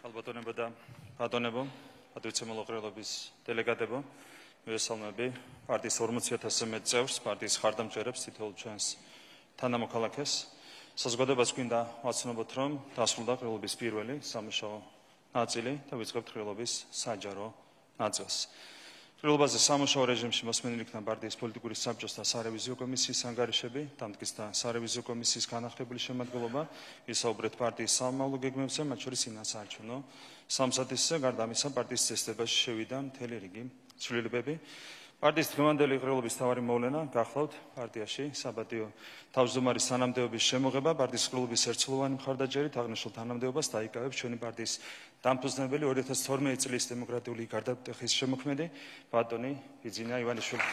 ხალბატონებო და ბატონებო, პატრიცემოლოყრელობის დელეგატებო, მივესალმები პარტიის 40,000-ზე მეტ წევრს, პარტიის ხარდამჭერებს, თითოეულ ჩვენს თანამოქალაქეს. საზოგადოებას გვინდა ვაცნობოთ, რომ დასრულდა ყრილობის პირველი სამუშაო ნაწილი და ვიწყებთ ყრილობის საჯარო ნაწილს. ყრილობაზე სამუშაო რეჟიმში მოსმენილი იქნა პარტიის პოლიტიკური საბჭოს და სარევიზიო კომისიის ანგარიშები, დამტკის და სარევიზიო კომისიის განახლებული შემადგენლობა, ვისაუბრეთ პარტიის სამომავლო გეგმებზე, მათ შორის ინასაარჩევნო სამსათისზე, გარდა ამისა პარტიის წესდებაში შევიდა მთელი რიგი ცვლილებები. პარტიის დღევანდელი ყრილობის მთავარი მოვლენა გახლავთ პარტიაში საპატიო თავმჯდომარის თანამდებობის შემოღება, პარტიის ყრილობის ერთწლოვანი მხარდაჭერით აღნიშნულ თანამდებობას დაიკავებს ჩვენი პარტიის დამფუძნებელი 2012 წლის დემოკრატიული გარდატეხის შემოქმედი ბატონი ბიძინა ივანიშვილი.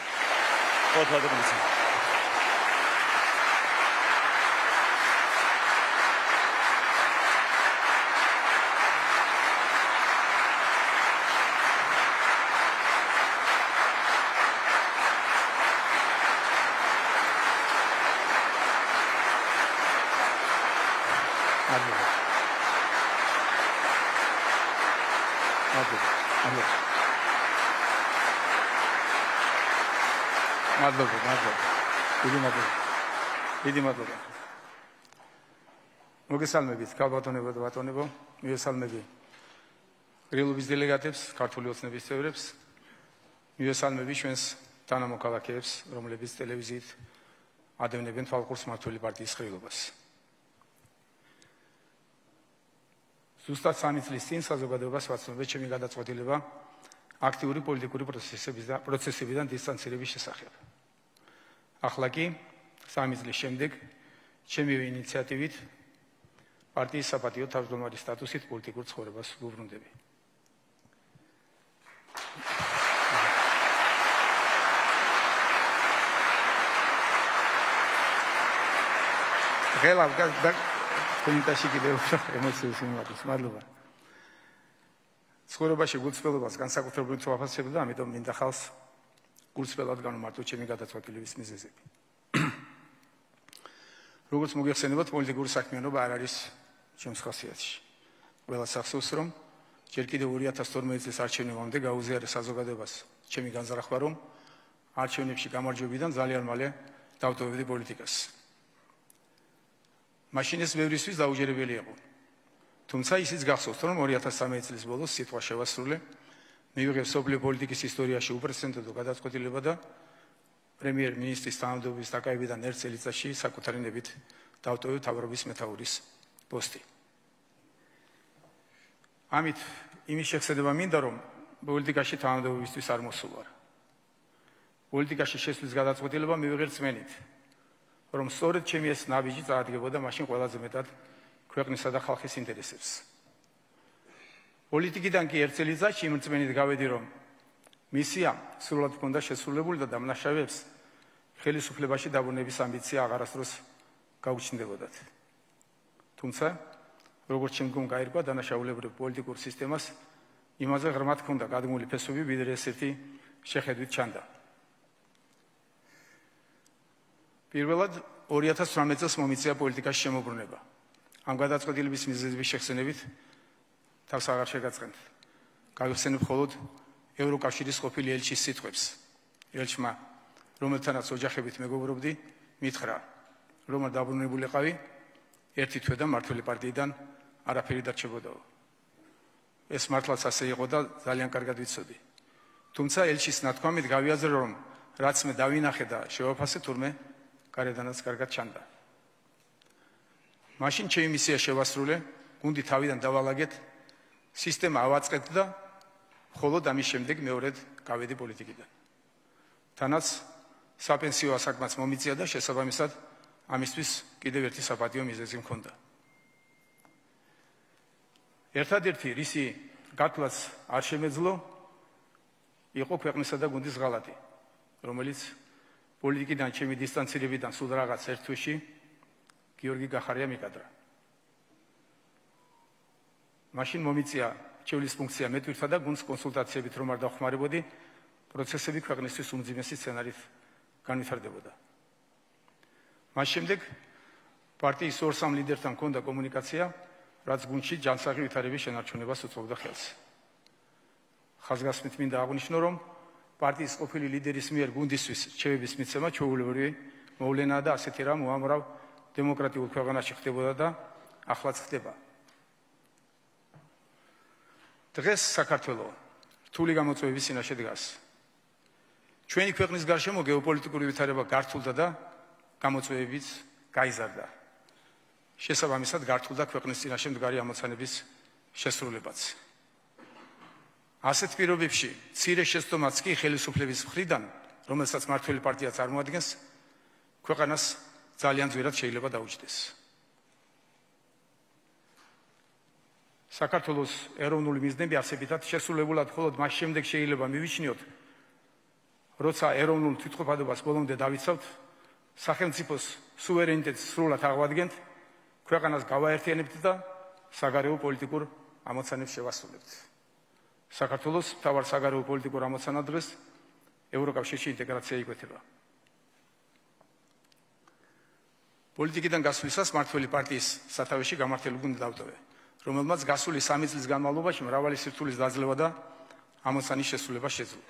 მოგესალმებით, ხალბატონებო და ბატონებო, მივესალმები ყრილობის დელეგატებს, ქართული ოცნების წევრებს, მივესალმები ჩვენს თანამოქალაქეებს, რომლებიც ტელევიზიით ადევნებენ თვალყურს მმართველი პარტიის ყრილობას. ზუსტად 3 წლის წინ საზოგადოებას ვაცნობეთ ჩემი გადაწყვეტილება აქტიური პოლიტიკური პროცესებიდან დისტანცირების შესახებ. ახლა კი 3 წლის შემდეგ ჩემივე ინიციატივით პარტიის საპატიო თავმჯდომარის სტატუსით პოლიტიკურ ცხოვრებას ვუბრუნდები. ღელავ და კომენტარში კიდევ ემოციებს მიმართვის. მადლობა. ცხოვრებაში გულწრფელობას განსაკუთრებული თუ აფასებდა, ამიტომ მინდა ხალხს გულწრფელად განვმარტო ჩემი გადაწყვეტილების მიზეზები. როგორც მოგეხსენებათ, პოლიტიკური საქმიანობა არ არის ჩემს ხასიათში. ყველას ახსოვს, რომ ჯერ კიდევ 2012 წლის არჩევნებამდე გაუზიარეს საზოგადოებას ჩემი განზრახვა, რომ არჩევნებში გამარჯვებიდან ძალიან მალე დავტოვებდი პოლიტიკას. მაშინ ეს ბევრისთვის დაუჯერებელი იყო. თუმცა ისიც გახსოვთ, რომ 2013 წლის ბოლოს სიტყვა შევასრულე, მივიღე მსოფლიო პოლიტიკის ისტორიაში უპრეცედენტო გადაწყვეტილება და პრემიერ-მინისტრის თანამდებობის დაკავებიდან 1 წელიწადში საკუთარი ნებით დავტოვე მთავრობის მეთაურის პოსტი. ამით იმის შეხსენება მინდა, რომ პოლიტიკაში თანამდებობისთვის არ მოსულვარ. პოლიტიკაში შესვლის გადაწყვეტილება მივიღე რწმენით, რომ სწორედ ჩემი ეს ნაბიჯი წარადგებოდა მაშინ ყველაზე მეტად ქვეყნისა და ხალხის ინტერესებს. პოლიტიკიდან კი 1 წელიწადში იმ რწმენით გავედი, რომ მისია სრულად ჰქონდა შესრულებული და დამნაშავეებს ხელისუფლებაში დაბრუნების ამბიცია აღარასდროს გაუჩნდებოდათ. თუმცა, როგორც შემდგომ გაირკვა, დანაშაულებრივ პოლიტიკურ სისტემას იმაზე ღრმად ჰქონდა გადმული ფესვები, ვიდრე ეს ერთი შეხედვით ჩანდა. პირველად 2018 წელს მომიწია პოლიტიკაში შემოbrunება. ამ გადაწყვეტილების მიზეზების შეხსენებით თავს აღარ შეგაწყენთ. გავიხსენებ მხოლოდ ევროკავშირის ყოფილი ელჩის სიტყვებს. ელჩმა, რომელთანაც ოჯახებით მეგობრობდი, მითხრა, რომ დაბრუნებულიყავი, ერთი თვე და მმართველი პარტიიდან არაფერი დარჩებოდაო. ეს მართლაც ასე იყო და ძალიან კარგად ვიცოდი. თუმცა ელჩის ნათქვამით გავიაზრე, რომ რაც მე დავინახე და შევაფასე, თურმე გარედანაც კარგად ჩანდა. მაშინ ჩემი მისია შევასრულე, გუნდი თავიდან დავალაგეთ, სისტემა ავაწყეთ და ხოლო ამის შემდეგ მეორედ გავედი პოლიტიკიდან. თანაც საპენსიო ასაკმაც მომიწია და შესაბამისად ამისთვის კიდევ ერთი საპატიო მიზეზი მქონდა. ერთადერთი რისი გათვლაც არ შემეძლო, იყო ქვეყნისა და გუნდის ღალატი, რომელიც პოლიტიკიდან ჩემი დისტანცირებიდან სულ რაღაც 1 თვეში გიორგი გახარია მიკადრა. მაშინ მომიწია ჩვეულის ფუნქცია მეტვირთა და გუნდს კონსულტაციებით რომ არ დახმარებოდი, პროცესები ქვეყნისთვის უმძიმესი სცენარით განვითარდებოდა. მას შემდეგ პარტიის 2-3 ლიდერთან ჰქონდა კომუნიკაცია, რაც გუნდში ჯანსაღი ვითარების შენარჩუნებას უწყობდა ხელს. ხაზგასმით მინდა აღვნიშნო, რომ პარტიის ყოფილი ლიდერის მიერ გუნდისთვის რჩევების მიცემა ჩვეულებრივი მოვლენაა და ასეთი რამ უამრავ დემოკრატიულ ქვეყანაში ხდებოდა და ახლაც ხდება. დღეს საქართველო რთული გამოწვევების წინაშე დგას. ჩვენი ქვეყნის გარშემო გეოპოლიტიკური ვითარება გართულდა და გამოწვევებიც გაიზარდა. შესაბამისად გართულდა ქვეყნის წინაშე მდგარი ამოცანების შესრულებაც. ასეთ პირობებში მცირე შეცდომაც კი ხელისუფლების მხრიდან, რომელსაც მმართველი პარტია წარმოადგენს, ქვეყანას ძალიან ძვირად შეიძლება დაუჯდეს. საქართველოს ეროვნული მიზნები არსებითად შესრულებულად მხოლოდ მას შემდეგ შეიძლება მივიჩნიოთ, როცა ეროვნულ თვითმყოფადობას ბოლომდე დავიცავთ, სახელმწიფოს სუვერენიტეტს სრულად აღვადგენთ, ქვეყანას გავაერთიანებთ და საგარეო პოლიტიკურ ამოცანებს შევასრულებთ. საქართველოს მთავარ საგარეო პოლიტიკურ ამოცანად დღეს ევროკავშირში ინტეგრაცია იკვეთება. პოლიტიკიდან გასვლისას მმართველი პარტიის სათავეში გამართული გუნდი დავტოვე, რომელმაც გასული 3 წლის განმავლობაში მრავალი სირთულის დაძლევა და ამოცანის შესრულება შეძლო.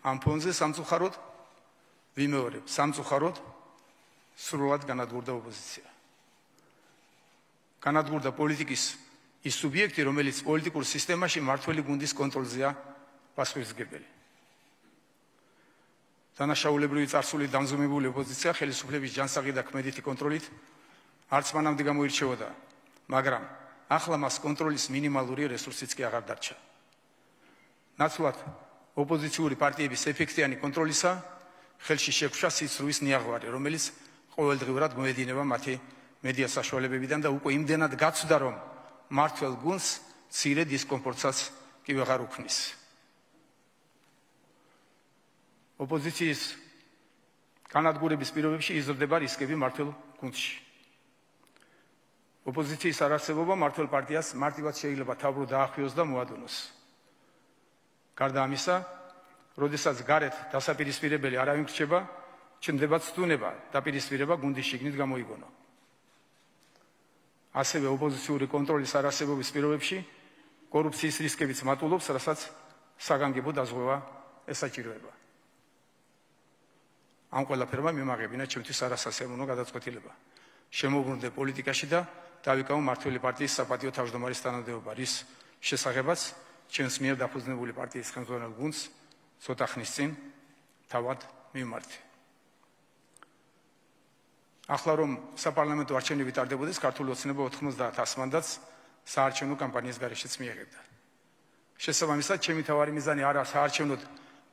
ამ ფონზე სამწუხაროდ ვიმეორებ, სამწუხაროდ სრულად განადგურდა ოპოზიცია. განადგურდა პოლიტიკის ის სუბიექტი, რომელიც პოლიტიკურ სისტემაში მმართველი გუნდის კონტროლზეა პასუხისმგებელი. დანაშაულებრივი წარსულით დამზომებული ოპოზიცია ხელისუფლების ჯანსაღი და ქმედითი კონტროლით არც მანამდე გამოირჩეოდა, მაგრამ ახლა მას კონტროლის მინიმალური რესურსიც კი აღარ დარჩა. ნაცვლად ოპოზიციური პარტიების ეფექტიანი კონტროლისა ხელში შეგვშა სიცრუის ნიაღვარი, რომელიც ყოველდღიურად მოედინება მათი მედია საშუალებებიდან და უკვე იმდენად გაცვდა, რომ მმართველ გუნდს მცირე დისკომფორტსაც კი ვეღარ უქმნის. ოპოზიციის განადგურების პირობებში იზრდება რისკები მმართველ გუნდში. ოპოზიციის არარსებობა მმართველ პარტიას მარტივად შეიძლება თავბრუ დაახიოს და მოადუნოს. გარდა ამისა, როდესაც გარეთ დასაპირისპირებელი არავინ გრჩება, ჩნდება ცდუნება დაპირისპირება გუნდის შიგნით გამოიგონო. ასევე ოპოზიციური კონტროლის არარსებობის პირობებში კორუფციის რისკებიც მატულობს, რასაც საგანგებო დაზღვევა ესაჭიროება. ამ ყველაფერმა მიმაღებინა ჩემთვის არასასიამოვნო გადაწყვეტილება. შემოვბრუნდე პოლიტიკაში და დავიკავო მმართველი პარტიის საპატიო თავმჯდომარის თანამდებობა, რის შესახებაც ჩემს მიერ დაფუძნებული პარტიის ხელმძღვანელ გუნდს ცოტა ხნის წინ თავად მივმართე. ახლა რომ საპარლამენტო არჩევნები ტარდებოდეს, ქართული ოცნება 90 მანდატს საარჩევნო კამპანიის გარეშეც მიიღებდა. შესაბამისად, ჩემი მთავარი მიზანი არა საარჩევნოდ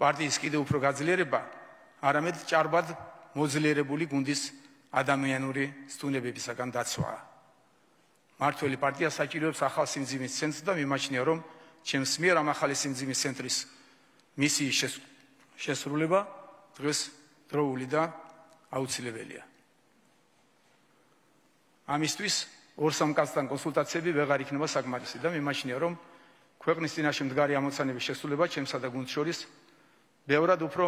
პარტიის კიდევ უფრო გაძლიერება, არამედ ჭარბად მოძლიერებული გუნდის ადამიანური სტუნებებისაგან დაცვა. მმართველი პარტია საჭიროებს ახალ სიმძიმის ცენტრს და მიმაჩნია, რომ ჩემს მიერ ამ ახალი სიმძიმის ცენტრის მისიის შესრულება დღეს დროული და აუცილებელია. ამისთვის ორ-სამ კაცთან კონსულტაციები ვეღარ იქნება საკმარისი და მიმაჩნია, რომ ქვეყნის წინაშე მდგარი ამოცანების შესრულება ჩემსა და გუნდს შორის ბევრად უფრო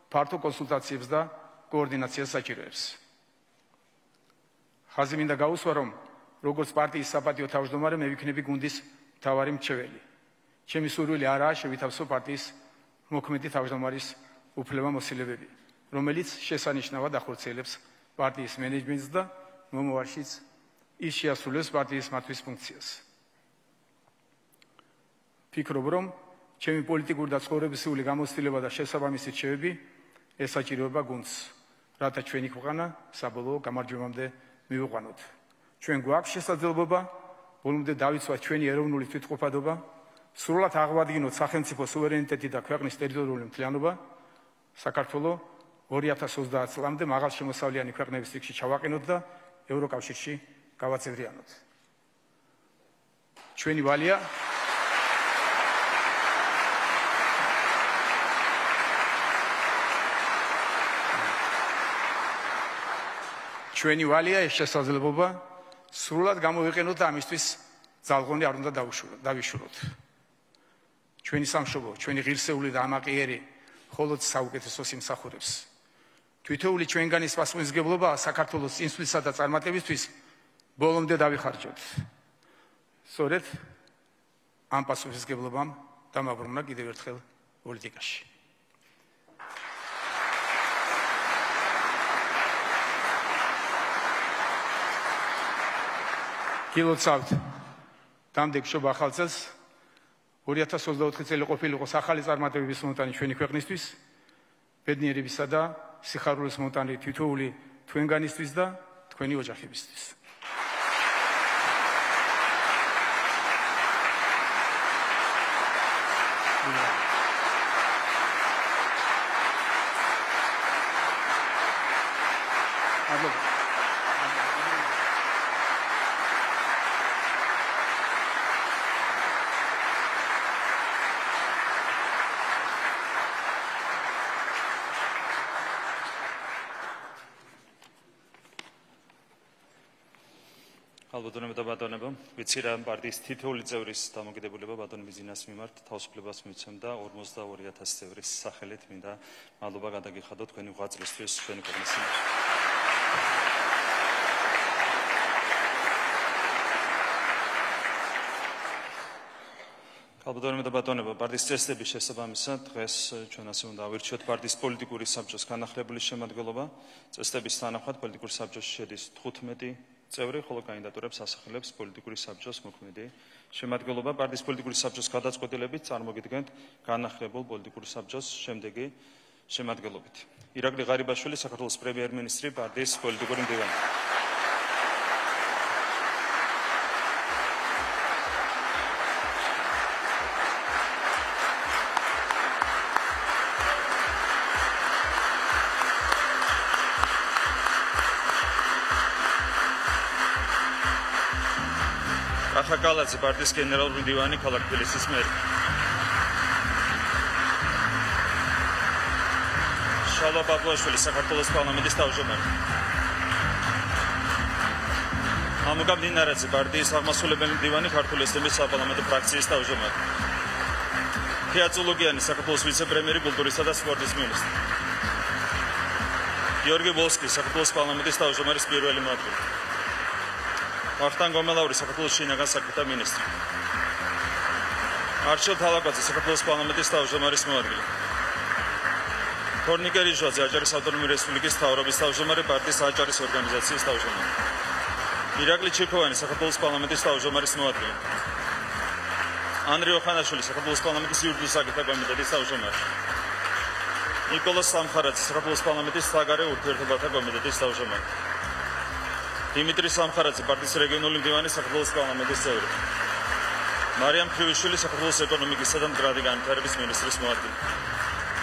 ფართო კონსულტაციებს და კოორდინაციას საჭიროებს. ხაზი მინდა გაუსვა, რომ როგორც პარტიის საპატიო თავმჯდომარე მე ვიქნები გუნდის მთავარი მრჩეველი. ჩემი სურვილი არაა შევითავსო პარტიის მოქმედი თავმჯდომარის უფლებამოსილებები, რომელიც შესანიშნავად ახორციელებს პარტიის მენეჯმენტს და მომავალშიც ის შეასრულებს პარტიის მართვის ფუნქციას. ფიქრობ, რომ ჩემი პოლიტიკური და ცხოვრებისეული გამოცდილება და შესაბამისი რჩევები ესაჭიროება გუნდს, რათა ჩვენი ქვეყანა საბოლოო გამარჯვებამდე მივიყვანოთ. ჩვენ გვაქვს შესაძლებლობა ბოლომდე დავიცვათ ჩვენი ეროვნული თვითმყოფადობა, სრულად აღვადგინოთ სახელმწიფო სუვერენიტეტი და ქვეყნის ტერიტორიული მთლიანობა, საქართველო 2030 წლამდე მაღალ შემოსავლიანი ქვეყნების რიგში ჩავაყენოთ და ევროკავშირში გავაწევრიანოთ. ჩვენი ვალია ჩვენი ვალია ეს შესაძლებლობა სრულად გამოვიყენოთ და ამისთვის ძალღონი არ უნდა დავიშუროთ. ჩვენი სამშობლო, ჩვენი ღირსეული და ამაყიერი მხოლოდ საუკეთესოს იმსახურებს. თითოეული ჩვენგანის პასუხისმგებლობა საქართველოს წინსვლისა და წარმატებისთვის ბოლომდე დავიხარჯოთ. სწორედ ამ პასუხისმგებლობამ დამაბრუნა კიდევ ერთხელ პოლიტიკაში. გილოცავთ დამდეგ შობა ახალწელს 2024 წელი ყოფილიყო ახალი წარმატებების მომტანი ჩვენი ქვეყნისთვის, ბედნიერებისა და სიხარულის მომტანი თითოეული თქვენგანისთვის და თქვენი ოჯახებისთვის. ალბათონებო და ბატონებო, ვიცი რა პარტიის თითოეული წევრის დამოკიდებულება ბატონ მიზინას მიმართ თავისუფლებას მიცემდა 42,000 წევრის სახელით მინდა მადლობა გადაგიხადო თქვენი ღვაწლისთვის ჩვენი ქვეყნის მიმართ. ალბათონებო და ბატონებო, პარტიის წესდების შესაბამისად დღეს ჩვენ ასე უნდა ავირჩიოთ პარტიის პოლიტიკური საბჭოს განახლებული შემადგენლობა. წესდების თანახმად პოლიტიკური საბჭოში შედის 15 წევრი, ხოლო კანდიდატურებს ასახელებს პოლიტიკური საბჭოს მოქმედი შემადგენლობა. პარტიის პოლიტიკური საბჭოს გადაწყვეტილებით წარმოგიდგენთ განახლებულ პოლიტიკური საბჭოს შემდეგი შემადგენლობით. ირაკლი ღარიბაშვილი, საქართველოს პრემიერ-მინისტრი, პარტიის პოლიტიკური მდივანი. კალაძე, პარტიის გენერალური მდივანი, ქალაქ თბილისის მერი. შალვა ბაბუაშვილი, საქართველოს პარლამენტის თავმჯდომარე. ამუგა მდინარაძე, პარტიის აღმასრულებელი მდივანი, ქართული ესტონეთის საპარლამენტო ფრაქციის თავმჯდომარე. თეა წულუგიანი, საქართველოს ვიცე-პრემიერი, კულტურისა და სპორტის მინისტრი. გიორგი ვოლსკი, საქართველოს პარლამენტის თავმჯდომარის პირველი მოადგილე. ვახტანგ გომელაური, საქართველოს შინაგან საქმეთა მინისტრი. არჩილ თალაკაძე, საქართველოს პარლამენტის თავმჯდომარის მოადგილე. თორნიკე რიჟვაძე, აჭარის ავტონომიური რესპუბლიკის მთავრობის თავმჯდომარე, პარტიის აჭარის ორგანიზაციის თავმჯდომარე. ირაკლი ჩიქოვანი, საქართველოს პარლამენტის თავმჯდომარის მოადგილე. ანრი ოხანაშვილი, საქართველოს პარლამენტის იურიდიულ საკითხთა კომიტეტის თავმჯდომარე. ნიკოლოზ სამხარაძე, საქართველოს პარლამენტის საგარეო ურთიერთობათა კომიტეტის თავმჯდომარე. დიმიტრი სამხარაძე, პარტიის რეგიონული მდივანი, საქართველოს პარლამენტის წევრი. მარიამ ქრივიშვილი, საქართველოს ეკონომიკისა და მდგრადი განვითარების მინისტრის მოადგილე.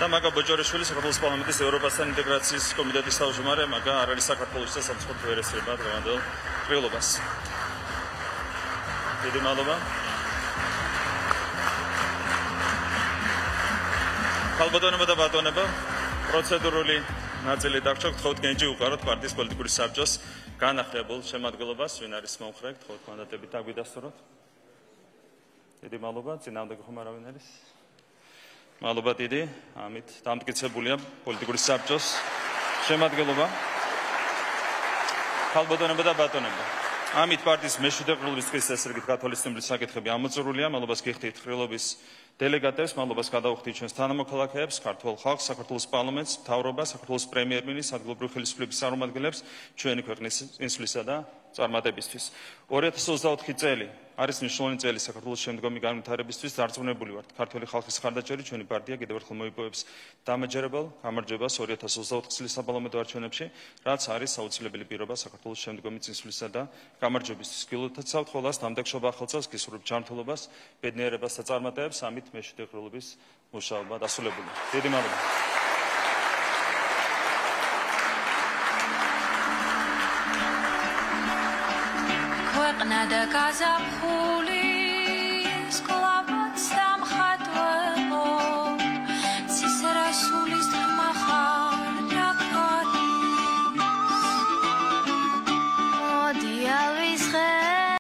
და მაგა ბოჭორიშვილი, საქართველოს პარლამენტის ევროპასთან ინტეგრაციის კომიტეტის თავმჯდომარე, მაგა არ არის საქართველოს და სამწუხაროდ ვერ ესწრება დღევანდელ ყრილობას. დიდი მადლობა. ალბათონებო და ბატონებო, პროცედურული ნაწილი დაგვრჩა, გთხოვთ გენჯი უყაროთ პარტიის პოლიტიკური საბჭოს განახლებულ შემადგენლობას, ვინ არის მომხრე, გთხოვთ მანდატებით დაგვიდასწოროთ. დიდი მადლობა, წინააღმდეგ ხომ არავინ არის? მადლობა დიდი, ამით დამტკიცებულია პოლიტიკური საბჭოს შემადგენლობა. ალბათონებო და ბატონებო, ამით პარტიის მე-7 ყრილობის დღის წესრიგით გათვალისწინებული საკითხები ამოწურულია. მადლობას გიხდით ყრილობის დელეგატებს, მადლობას გადავხდით ჩვენს თანამოქალაქეებს, ქართულ ხალხს, საქართველოს პარლამენტს, მთავრობას, საქართველოს პრემიერ-მინისტრს, ადგილობრივი ხელისუფლების წარმომადგენლებს, ჩვენი ქვეყნის წინსვლისა და წარმატებისთვის. 2024 წელი არის მნიშვნელოვანი წელი საქართველოს შემდგომი განვითარებისთვის. დარწმუნებული ვართ, ქართული ხალხის ხარდაჭერით ჩვენი პარტია კიდევ ერთხელ მოიპოვებს დამაჯერებელ გამარჯვებას 2024 წლის საპარლამენტო არჩევნებში, რაც არის აუცილებელი პირობა საქართველოს შემდგომი წინსვლისა და გამარჯვებისთვის. გილოცავთ ყველას დამდეგშობა ახალწელს, გისურვებთ ჯანმრთელობას, ბედნიერებას და წარმატებებს. ამით მე-7 ყრილობის მუშაობა დასრულებულია. დიდი მადლობა. ქვეყნა და გაზაფხული